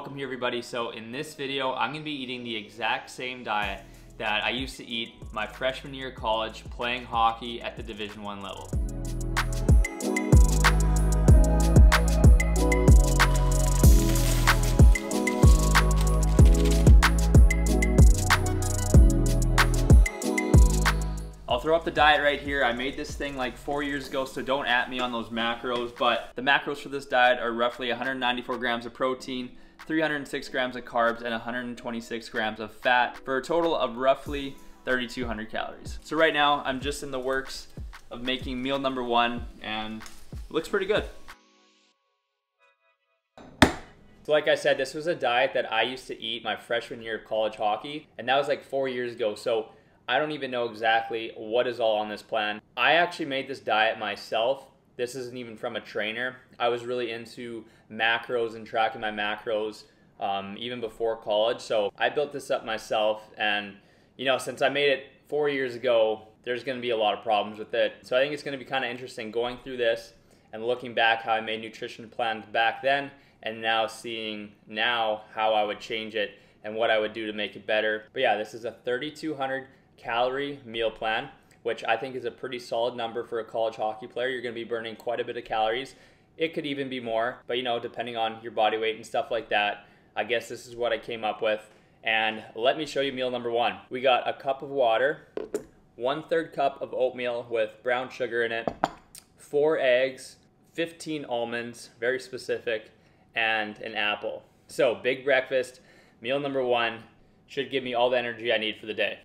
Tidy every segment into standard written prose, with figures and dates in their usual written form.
Welcome here everybody. So in this video, I'm gonna be eating the exact same diet that I used to eat my freshman year of college playing hockey at the Division I level. I'll throw up the diet right here. I made this thing like 4 years ago, so don't at me on those macros, but the macros for this diet are roughly 194 grams of protein, 306 grams of carbs, and 126 grams of fat for a total of roughly 3,200 calories. So right now, I'm just in the works of making meal number one, and it looks pretty good. So like I said, this was a diet that I used to eat my freshman year of college hockey, and that was like 4 years ago. So I don't even know exactly what is all on this plan. I actually made this diet myself. This isn't even from a trainer. I was really into macros and tracking my macros even before college. So I built this up myself, and you know, since I made it 4 years ago, there's gonna be a lot of problems with it. So I think it's gonna be kind of interesting going through this and looking back how I made nutrition plans back then and now seeing now how I would change it and what I would do to make it better. But yeah, this is a 3,200 calorie meal plan, which I think is a pretty solid number for a college hockey player. You're going to be burning quite a bit of calories. It could even be more, but you know, depending on your body weight and stuff like that, I guess this is what I came up with. And let me show you meal number one. We got a cup of water, 1/3 cup of oatmeal with brown sugar in it, 4 eggs, 15 almonds, very specific, and an apple. So big breakfast. Meal number one should give me all the energy I need for the day.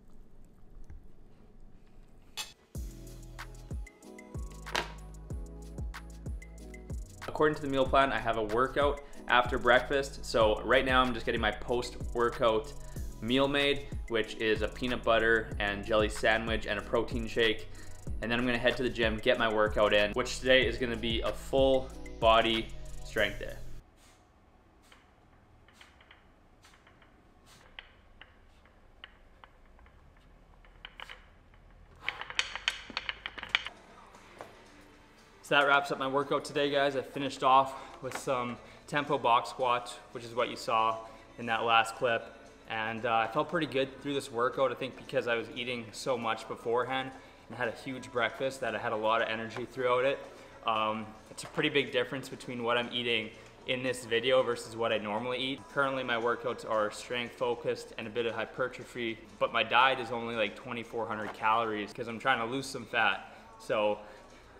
According to the meal plan, I have a workout after breakfast. So right now I'm just getting my post-workout meal made, which is a peanut butter and jelly sandwich and a protein shake. And then I'm gonna head to the gym, get my workout in, which today is gonna be a full body strength day. So that wraps up my workout today, guys. I finished off with some tempo box squats, which is what you saw in that last clip. And I felt pretty good through this workout, I think because I was eating so much beforehand and had a huge breakfast that I had a lot of energy throughout it. It's a pretty big difference between what I'm eating in this video versus what I normally eat. Currently my workouts are strength focused and a bit of hypertrophy, but my diet is only like 2,400 calories because I'm trying to lose some fat. So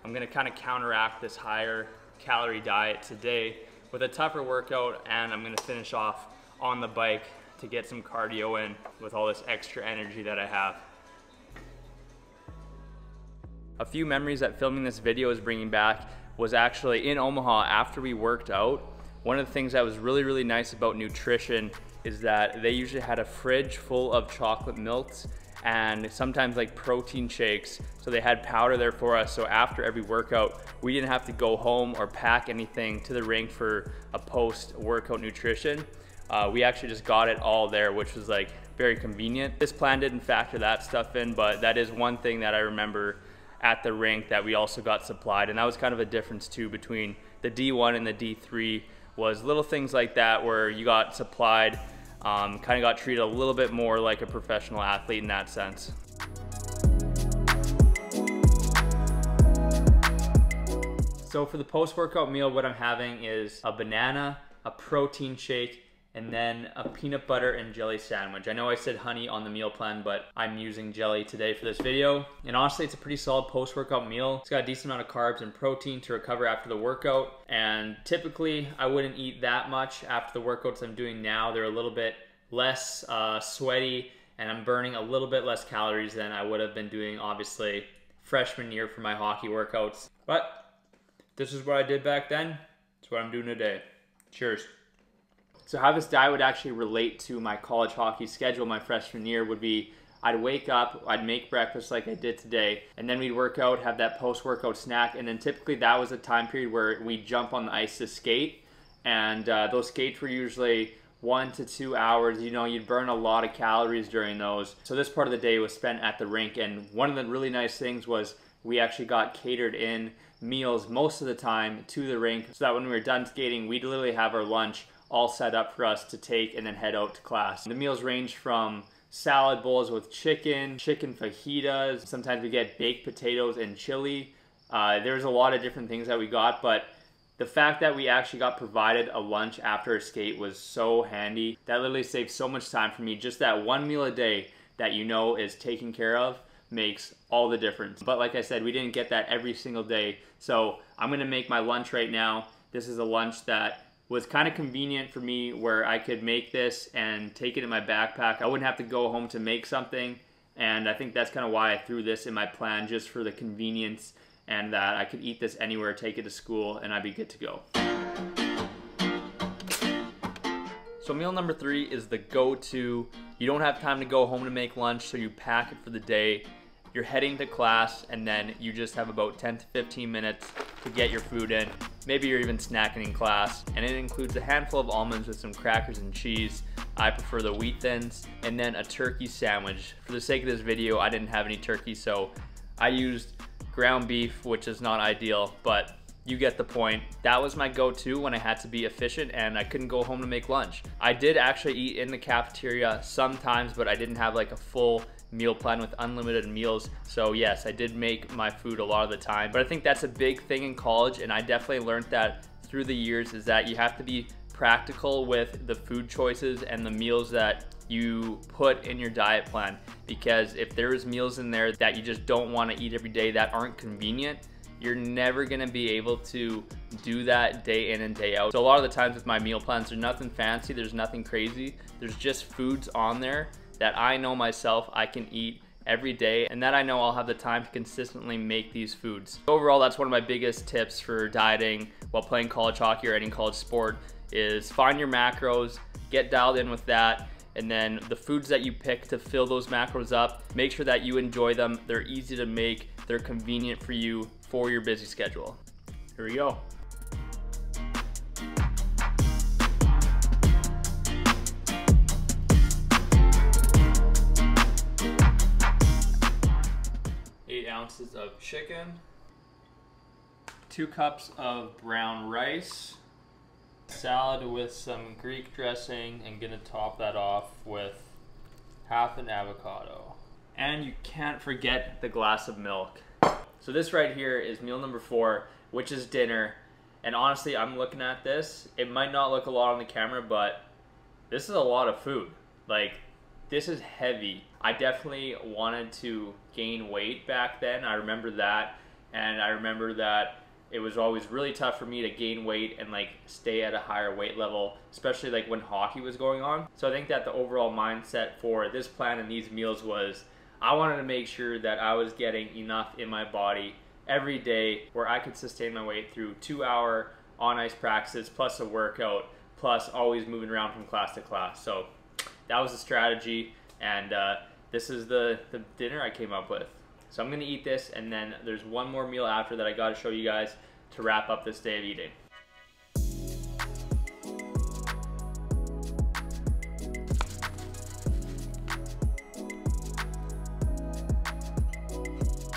I'm gonna kind of counteract this higher calorie diet today with a tougher workout, and I'm gonna finish off on the bike to get some cardio in with all this extra energy that I have. A few memories that filming this video is bringing back was actually in Omaha after we worked out. One of the things that was really nice about nutrition is that they usually had a fridge full of chocolate milks and sometimes like protein shakes. So they had powder there for us. So after every workout, we didn't have to go home or pack anything to the rink for a post-workout nutrition. We actually just got it all there, which was like very convenient. This plan didn't factor that stuff in, but that is one thing that I remember at the rink that we also got supplied. And that was kind of a difference too between the D1 and the D3, was little things like that where you got supplied, kind of got treated a little bit more like a professional athlete in that sense. So for the post-workout meal, what I'm having is a banana, a protein shake, and then a peanut butter and jelly sandwich. I know I said honey on the meal plan, but I'm using jelly today for this video. And honestly, it's a pretty solid post-workout meal. It's got a decent amount of carbs and protein to recover after the workout. And typically, I wouldn't eat that much after the workouts I'm doing now. They're a little bit less sweaty, and I'm burning a little bit less calories than I would have been doing, obviously, freshman year for my hockey workouts. But this is what I did back then. It's what I'm doing today. Cheers. So how this diet would actually relate to my college hockey schedule my freshman year would be I'd wake up, I'd make breakfast like I did today, and then we'd work out, have that post-workout snack, and then typically that was a time period where we'd jump on the ice to skate, and those skates were usually 1 to 2 hours. You know, you'd burn a lot of calories during those. So this part of the day was spent at the rink, and one of the really nice things was we actually got catered in meals most of the time to the rink, so that when we were done skating, we'd literally have our lunch all set up for us to take and then head out to class. The meals range from salad bowls with chicken fajitas. Sometimes we get baked potatoes and chili. There's a lot of different things that we got, but the fact that we actually got provided a lunch after a skate was so handy. That literally saved so much time for me. Just that one meal a day that you know is taken care of makes all the difference. But like I said, we didn't get that every single day. So I'm gonna make my lunch right now. This is a lunch that was kind of convenient for me, where I could make this and take it in my backpack. I wouldn't have to go home to make something. And I think that's kind of why I threw this in my plan, just for the convenience, and that I could eat this anywhere, take it to school, and I'd be good to go. So meal number 3 is the go-to. You don't have time to go home to make lunch, so you pack it for the day. You're heading to class, and then you just have about 10 to 15 minutes to get your food in. Maybe you're even snacking in class, and it includes a handful of almonds with some crackers and cheese. I prefer the wheat thins, and then a turkey sandwich. For the sake of this video, I didn't have any turkey, so I used ground beef, which is not ideal, but you get the point. That was my go-to when I had to be efficient and I couldn't go home to make lunch. I did actually eat in the cafeteria sometimes, but I didn't have like a full meal plan with unlimited meals. So yes, I did make my food a lot of the time, but I think that's a big thing in college, and I definitely learned that through the years, is that you have to be practical with the food choices and the meals that you put in your diet plan, because if there's meals in there that you just don't want to eat every day that aren't convenient, you're never going to be able to do that day in and day out. So a lot of the times with my meal plans, there's nothing fancy, there's nothing crazy, there's just foods on there that I know myself I can eat every day, and that I know I'll have the time to consistently make these foods. Overall, that's one of my biggest tips for dieting while playing college hockey or any college sport, is find your macros, get dialed in with that, and then the foods that you pick to fill those macros up, make sure that you enjoy them, they're easy to make, they're convenient for you for your busy schedule. Here we go. Ounces of chicken, 2 cups of brown rice, salad with some Greek dressing, and gonna top that off with half an avocado. And you can't forget the glass of milk. So this right here is meal number 4, which is dinner. And honestly, I'm looking at this, it might not look a lot on the camera, but this is a lot of food. Like, this is heavy. I definitely wanted to gain weight back then. I remember that, and I remember that it was always really tough for me to gain weight and like stay at a higher weight level, especially like when hockey was going on. So I think that the overall mindset for this plan and these meals was, I wanted to make sure that I was getting enough in my body every day where I could sustain my weight through 2-hour on ice practices, plus a workout, plus always moving around from class to class. So that was the strategy, and this is the dinner I came up with. So I'm gonna eat this, and then there's one more meal after that I gotta show you guys to wrap up this day of eating.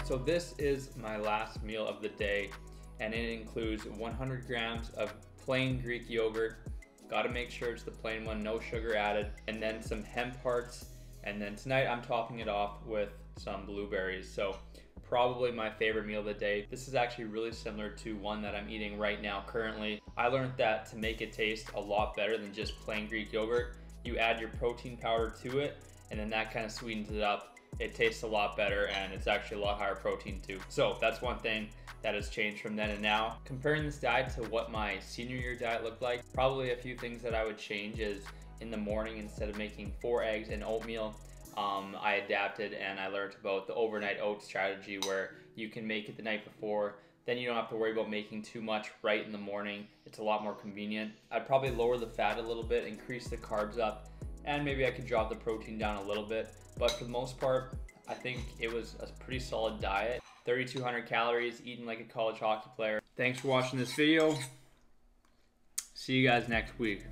So this is my last meal of the day, and it includes 100 grams of plain Greek yogurt. Gotta make sure it's the plain one, no sugar added, and then some hemp hearts, and then tonight I'm topping it off with some blueberries. So probably my favorite meal of the day. This is actually really similar to one that I'm eating right now currently. I learned that to make it taste a lot better than just plain Greek yogurt, you add your protein powder to it, and then that kind of sweetens it up. It tastes a lot better, and it's actually a lot higher protein too. So that's one thing that has changed from then and now. Comparing this diet to what my senior year diet looked like, probably a few things that I would change is in the morning, instead of making 4 eggs and oatmeal, I adapted and I learned about the overnight oat strategy, where you can make it the night before, then you don't have to worry about making too much right in the morning. It's a lot more convenient. I'd probably lower the fat a little bit, increase the carbs up, and maybe I could drop the protein down a little bit. But for the most part, I think it was a pretty solid diet. 3,200 calories, eating like a college hockey player. Thanks for watching this video. See you guys next week.